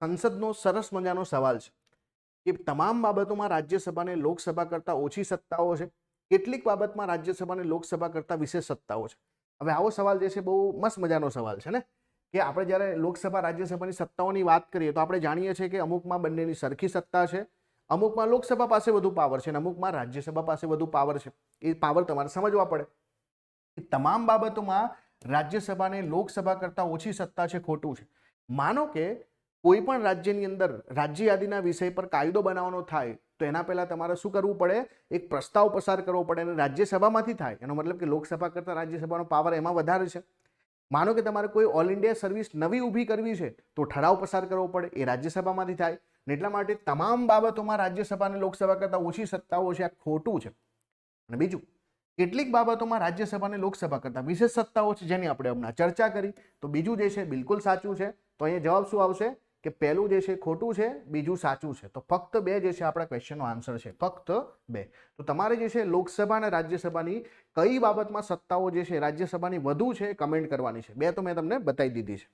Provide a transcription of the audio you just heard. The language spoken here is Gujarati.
સંસદનો સરસ મજાનો સવાલ છે કે તમામ બાબતોમાં રાજ્યસભાને લોકસભા કરતાં ઓછી સત્તાઓ છે, કેટલીક બાબતમાં રાજ્યસભાને લોકસભા કરતાં વિશેષ સત્તાઓ છે. હવે આવો સવાલ જે છે બહુ મસ્ત મજાનો સવાલ છે ને, કે આપણે જ્યારે લોકસભા રાજ્યસભાની સત્તાઓની વાત કરીએ તો આપણે જાણીએ છીએ કે અમુકમાં બંનેની સરખી સત્તા છે, અમુકમાં લોકસભા પાસે વધુ પાવર છે અને અમુકમાં રાજ્યસભા પાસે વધુ પાવર છે. એ પાવર તમારે સમજવા પડે. તમામ બાબતોમાં રાજ્યસભાને લોકસભા કરતાં ઓછી સત્તા છે, ખોટું છે. માનો કે કોઈ પણ રાજ્યની અંદર રાજ્ય યાદીના વિષય પર કાયદો બનાવવાનો થાય તો એના પહેલા તમારે શું કરવું પડે? એક પ્રસ્તાવ પસાર કરવો પડે અને રાજ્યસભામાંથી થાય. એનો મતલબ કે લોકસભા કરતાં રાજ્યસભાનો પાવર એમાં વધારે છે. માનો કે તમારે કોઈ ઓલ ઇન્ડિયા સર્વિસ નવી ઊભી કરવી છે તો ઠરાવ પસાર કરવો પડે, એ રાજ્યસભામાંથી થાય. એટલા માટે તમામ બાબતોમાં રાજ્યસભાને લોકસભા કરતાં ઓછી સત્તાઓ છે, આ ખોટું છે. અને બીજું, કેટલીક બાબતોમાં રાજ્યસભાને લોકસભા કરતાં વિશેષ સત્તાઓ છે, જેની આપણે હમણાં ચર્ચા કરી. તો બીજું જે છે બિલકુલ સાચું છે. તો અહીંયા જવાબ શું આવશે કે પહેલું જે છે ખોટું છે, બીજું સાચું છે. તો ફક્ત 2 જે છે આપણા ક્વેશ્ચનનો આન્સર છે, ફક્ત 2. તો તમારે જે છે લોકસભા અને રાજ્યસભાની કઈ બાબતમાં સત્તાઓ જે છે રાજ્યસભાની વધુ છે કમેન્ટ કરવાની છે. 2 તો મેં તમને બતાવી દીધી છે.